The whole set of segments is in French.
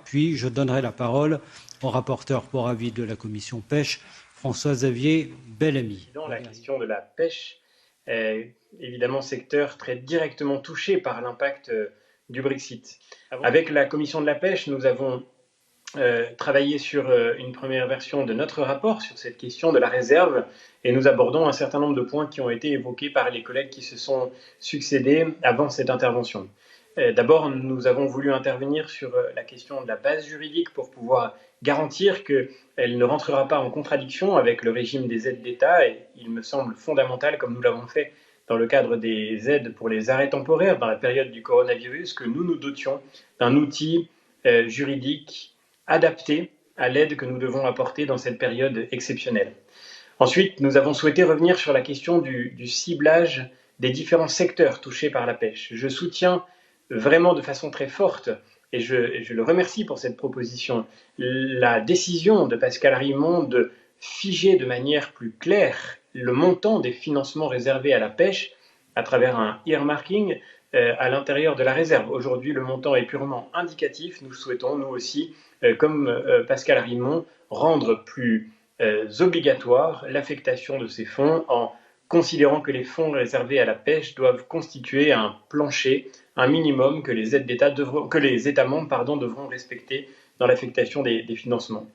puis je donnerai la parole au rapporteur pour avis de la commission pêche, François-Xavier Bellamy. Dans la question de la pêche, évidemment secteur très directement touché par l'impact du Brexit. Avec la commission de la pêche, nous avons travaillé sur une première version de notre rapport sur cette question de la réserve et nous abordons un certain nombre de points qui ont été évoqués par les collègues qui se sont succédés avant cette intervention. D'abord, nous avons voulu intervenir sur la question de la base juridique pour pouvoir garantir qu'elle ne rentrera pas en contradiction avec le régime des aides d'État et il me semble fondamental, comme nous l'avons fait dans le cadre des aides pour les arrêts temporaires dans la période du coronavirus, que nous nous dotions d'un outil juridique adapté à l'aide que nous devons apporter dans cette période exceptionnelle. Ensuite, nous avons souhaité revenir sur la question du ciblage des différents secteurs touchés par la pêche. Je soutiens vraiment de façon très forte, et je le remercie pour cette proposition, la décision de Pascal Arimont de figer de manière plus claire le montant des financements réservés à la pêche à travers un earmarking à l'intérieur de la réserve. Aujourd'hui, le montant est purement indicatif. Nous souhaitons, nous aussi, comme Pascal Arimont, rendre plus obligatoire l'affectation de ces fonds en considérant que les fonds réservés à la pêche doivent constituer un plancher, un minimum que les États membres devront respecter dans l'affectation des financements.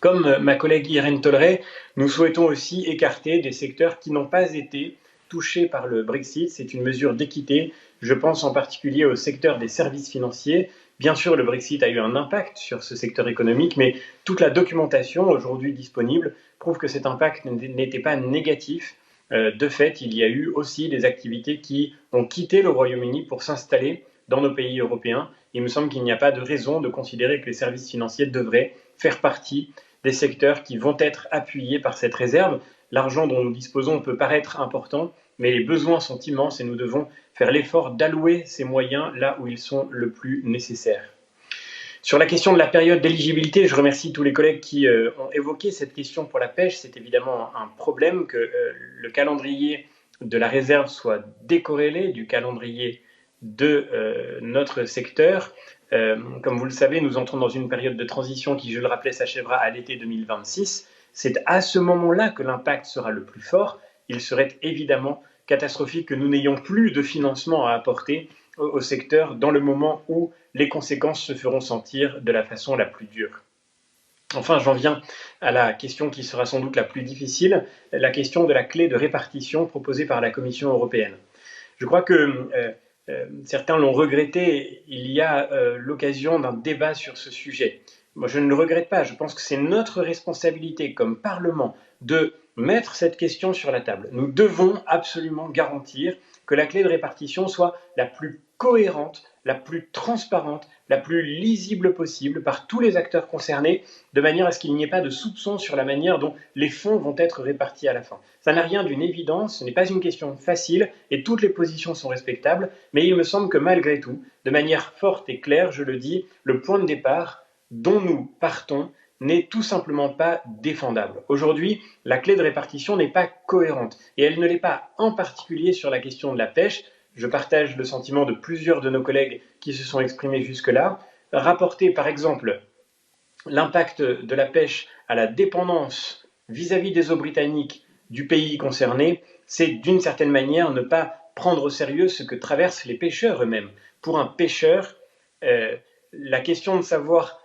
Comme ma collègue Irène Tolleray, nous souhaitons aussi écarter des secteurs qui n'ont pas été touchés par le Brexit. C'est une mesure d'équité. Je pense en particulier au secteur des services financiers. Bien sûr, le Brexit a eu un impact sur ce secteur économique, mais toute la documentation aujourd'hui disponible prouve que cet impact n'était pas négatif. De fait, il y a eu aussi des activités qui ont quitté le Royaume-Uni pour s'installer dans nos pays européens. Il me semble qu'il n'y a pas de raison de considérer que les services financiers devraient faire partie des secteurs qui vont être appuyés par cette réserve. L'argent dont nous disposons peut paraître important, mais les besoins sont immenses et nous devons faire l'effort d'allouer ces moyens là où ils sont le plus nécessaires. Sur la question de la période d'éligibilité, je remercie tous les collègues qui ont évoqué cette question pour la pêche. C'est évidemment un problème que le calendrier de la réserve soit décorrélé du calendrier de notre secteur. Comme vous le savez, nous entrons dans une période de transition qui, je le rappelais, s'achèvera à l'été 2026. C'est à ce moment-là que l'impact sera le plus fort. Il serait évidemment catastrophique que nous n'ayons plus de financement à apporter au secteur dans le moment où les conséquences se feront sentir de la façon la plus dure. Enfin, j'en viens à la question qui sera sans doute la plus difficile, la question de la clé de répartition proposée par la Commission européenne. Je crois que certains l'ont regretté, il y a l'occasion d'un débat sur ce sujet. Moi, je ne le regrette pas, je pense que c'est notre responsabilité comme Parlement de mettre cette question sur la table. Nous devons absolument garantir que la clé de répartition soit la plus cohérente, la plus transparente, la plus lisible possible par tous les acteurs concernés, de manière à ce qu'il n'y ait pas de soupçons sur la manière dont les fonds vont être répartis à la fin. Ça n'a rien d'une évidence, ce n'est pas une question facile et toutes les positions sont respectables, mais il me semble que malgré tout, de manière forte et claire, je le dis, le point de départ dont nous partons n'est tout simplement pas défendable. Aujourd'hui, la clé de répartition n'est pas cohérente et elle ne l'est pas en particulier sur la question de la pêche. Je partage le sentiment de plusieurs de nos collègues qui se sont exprimés jusque-là. Rapporter par exemple l'impact de la pêche à la dépendance vis-à-vis des eaux britanniques du pays concerné, c'est d'une certaine manière ne pas prendre au sérieux ce que traversent les pêcheurs eux-mêmes. Pour un pêcheur, la question de savoir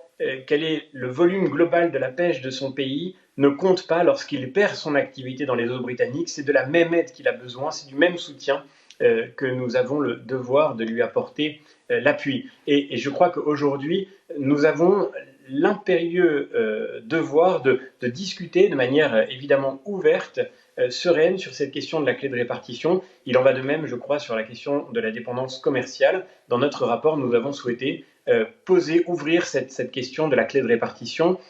quel est le volume global de la pêche de son pays ne compte pas lorsqu'il perd son activité dans les eaux britanniques. C'est de la même aide qu'il a besoin, c'est du même soutien que nous avons le devoir de lui apporter l'appui. Et je crois qu'aujourd'hui, nous avons l'impérieux devoir de discuter de manière évidemment ouverte, sereine sur cette question de la clé de répartition. Il en va de même, je crois, sur la question de la dépendance commerciale. Dans notre rapport, nous avons souhaité ouvrir cette question de la clé de répartition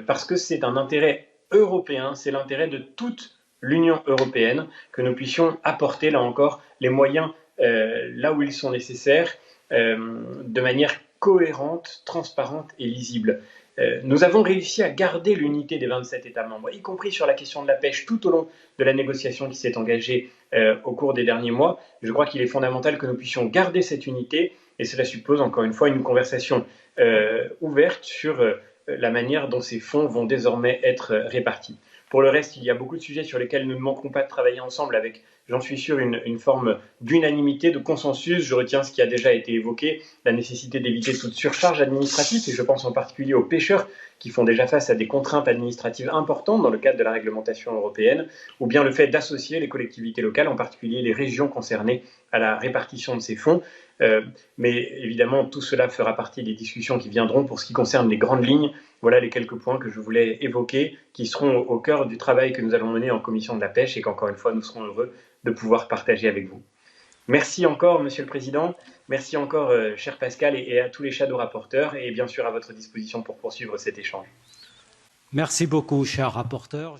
parce que c'est un intérêt européen, c'est l'intérêt de toute l'Union européenne que nous puissions apporter, là encore, les moyens là où ils sont nécessaires de manière cohérente, transparente et lisible. Nous avons réussi à garder l'unité des 27 États membres, y compris sur la question de la pêche tout au long de la négociation qui s'est engagée au cours des derniers mois. Je crois qu'il est fondamental que nous puissions garder cette unité et cela suppose encore une fois une conversation ouverte sur la manière dont ces fonds vont désormais être répartis. Pour le reste, il y a beaucoup de sujets sur lesquels nous ne manquerons pas de travailler ensemble avec, j'en suis sûr, une forme d'unanimité, de consensus. Je retiens ce qui a déjà été évoqué, la nécessité d'éviter toute surcharge administrative, et je pense en particulier aux pêcheurs qui font déjà face à des contraintes administratives importantes dans le cadre de la réglementation européenne, ou bien le fait d'associer les collectivités locales, en particulier les régions concernées, à la répartition de ces fonds. Mais évidemment, tout cela fera partie des discussions qui viendront. Pour ce qui concerne les grandes lignes, voilà les quelques points que je voulais évoquer, qui seront au cœur du travail que nous allons mener en commission de la pêche et qu'encore une fois, nous serons heureux de pouvoir partager avec vous. Merci encore, Monsieur le Président. Merci encore, cher Pascal, et à tous les shadow rapporteurs, et bien sûr à votre disposition pour poursuivre cet échange. Merci beaucoup, cher rapporteur.